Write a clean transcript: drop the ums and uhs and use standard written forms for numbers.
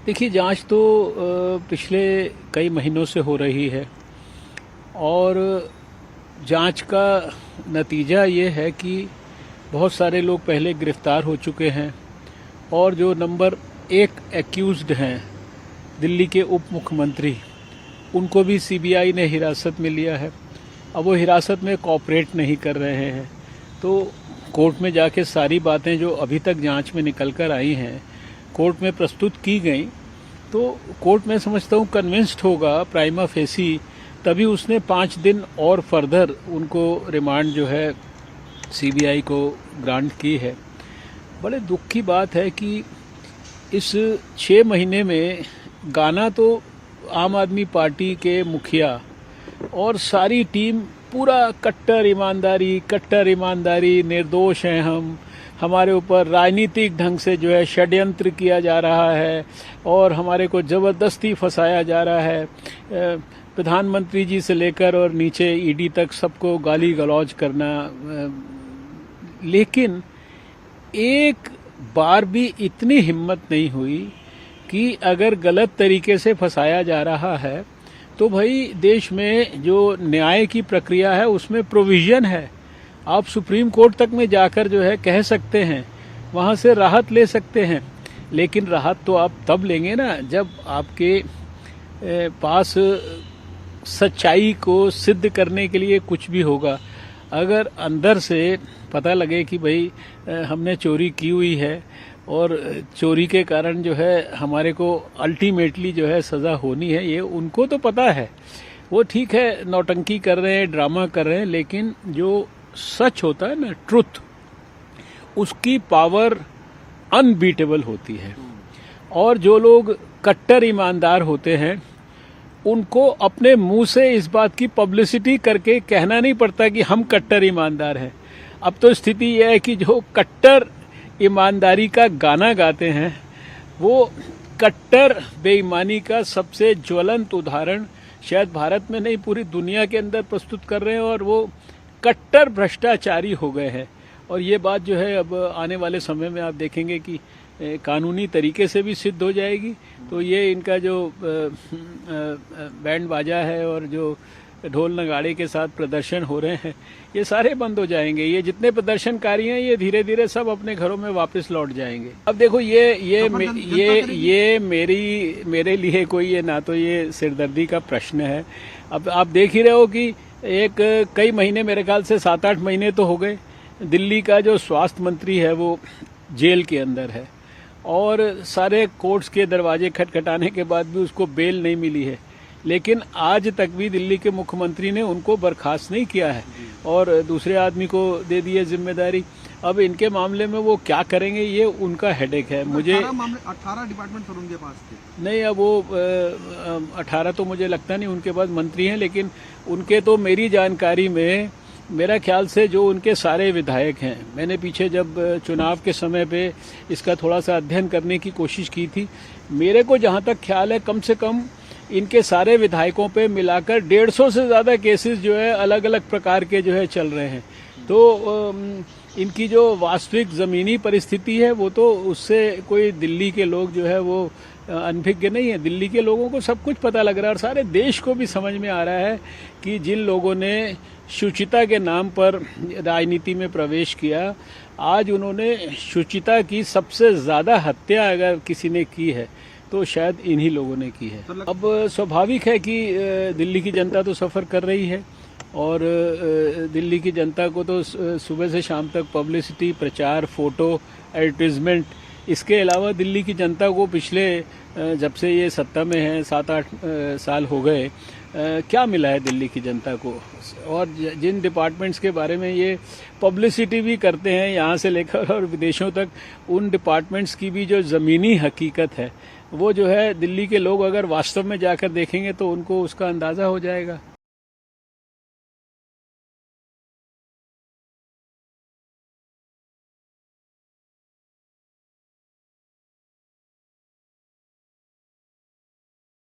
देखिए, जांच तो पिछले कई महीनों से हो रही है और जांच का नतीजा ये है कि बहुत सारे लोग पहले गिरफ्तार हो चुके हैं और जो नंबर 1 एक्यूज्ड हैं दिल्ली के उप मुख्यमंत्री, उनको भी सीबीआई ने हिरासत में लिया है। अब वो हिरासत में कोऑपरेट नहीं कर रहे हैं, तो कोर्ट में जाके सारी बातें जो अभी तक जांच में निकल कर आई हैं कोर्ट में प्रस्तुत की गई, तो कोर्ट में समझता हूँ कन्विंस्ड होगा प्राइमा फेसी, तभी उसने 5 दिन और फर्दर उनको रिमांड जो है सीबीआई को ग्रांट की है। बड़े दुख की बात है कि इस 6 महीने में गाना तो आम आदमी पार्टी के मुखिया और सारी टीम पूरा कट्टर ईमानदारी, निर्दोष हैं हम, हमारे ऊपर राजनीतिक ढंग से जो है षड्यंत्र किया जा रहा है और हमारे को जबरदस्ती फंसाया जा रहा है। प्रधानमंत्री जी से लेकर और नीचे ईडी तक सबको गाली गलौज करना, लेकिन एक बार भी इतनी हिम्मत नहीं हुई कि अगर गलत तरीके से फंसाया जा रहा है तो भाई देश में जो न्याय की प्रक्रिया है उसमें प्रोविजन है। आप सुप्रीम कोर्ट तक में जाकर जो है कह सकते हैं, वहां से राहत ले सकते हैं, लेकिन राहत तो आप तब लेंगे ना जब आपके पास सच्चाई को सिद्ध करने के लिए कुछ भी होगा। अगर अंदर से पता लगे कि भाई हमने चोरी की हुई है और चोरी के कारण जो है हमारे को अल्टीमेटली जो है सजा होनी है, ये उनको तो पता है। वो ठीक है, नौटंकी कर रहे हैं, ड्रामा कर रहे हैं, लेकिन जो सच होता है ना, ट्रुथ, उसकी पावर अनबीटेबल होती है। और जो लोग कट्टर ईमानदार होते हैं उनको अपने मुंह से इस बात की पब्लिसिटी करके कहना नहीं पड़ता कि हम कट्टर ईमानदार हैं। अब तो स्थिति यह है कि जो कट्टर ईमानदारी का गाना गाते हैं वो कट्टर बेईमानी का सबसे ज्वलंत उदाहरण शायद भारत में नहीं पूरी दुनिया के अंदर प्रस्तुत कर रहे हैं, और वो कट्टर भ्रष्टाचारी हो गए हैं। और ये बात जो है अब आने वाले समय में आप देखेंगे कि कानूनी तरीके से भी सिद्ध हो जाएगी। तो ये इनका जो बैंड बाजा है और जो ढोल नगाड़े के साथ प्रदर्शन हो रहे हैं, ये सारे बंद हो जाएंगे। ये जितने प्रदर्शनकारी हैं ये धीरे धीरे सब अपने घरों में वापस लौट जाएंगे। अब देखो ये मेरे लिए कोई ये ना तो ये सिरदर्दी का प्रश्न है। अब आप देख ही रहे हो कि कई महीने, मेरे ख्याल से 7-8 महीने तो हो गए, दिल्ली का जो स्वास्थ्य मंत्री है वो जेल के अंदर है और सारे कोर्ट्स के दरवाजे खटखटाने के बाद भी उसको बेल नहीं मिली है। लेकिन आज तक भी दिल्ली के मुख्यमंत्री ने उनको बर्खास्त नहीं किया है और दूसरे आदमी को दे दी है जिम्मेदारी। अब इनके मामले में वो क्या करेंगे ये उनका हेडेक है। मुझे 18 डिपार्टमेंट सर उनके पास थे। नहीं, अब वो 18 तो मुझे लगता नहीं उनके पास मंत्री हैं, लेकिन उनके तो मेरी जानकारी में मेरा ख्याल से जो उनके सारे विधायक हैं, मैंने पीछे जब चुनाव के समय पे इसका थोड़ा सा अध्ययन करने की कोशिश की थी, मेरे को जहां तक ख्याल है कम से कम इनके सारे विधायकों पे मिलाकर 150 से ज्यादा केसेस जो है अलग अलग प्रकार के जो है चल रहे हैं। तो इनकी जो वास्तविक जमीनी परिस्थिति है वो तो उससे कोई दिल्ली के लोग जो है वो अनभिज्ञ नहीं है। दिल्ली के लोगों को सब कुछ पता लग रहा है और सारे देश को भी समझ में आ रहा है कि जिन लोगों ने शुचिता के नाम पर राजनीति में प्रवेश किया, आज उन्होंने शुचिता की सबसे ज्यादा हत्या अगर किसी ने की है तो शायद इन्हीं लोगों ने की है। अब स्वाभाविक है कि दिल्ली की जनता तो सफ़र कर रही है और दिल्ली की जनता को तो सुबह से शाम तक पब्लिसिटी, प्रचार, फोटो, एडवर्टीजमेंट, इसके अलावा दिल्ली की जनता को पिछले जब से ये सत्ता में है 7-8 साल हो गए, क्या मिला है दिल्ली की जनता को। और जिन डिपार्टमेंट्स के बारे में ये पब्लिसिटी भी करते हैं यहाँ से लेकर और विदेशों तक, उन डिपार्टमेंट्स की भी जो ज़मीनी हकीकत है वो जो है दिल्ली के लोग अगर वास्तव में जाकर देखेंगे तो उनको उसका अंदाज़ा हो जाएगा।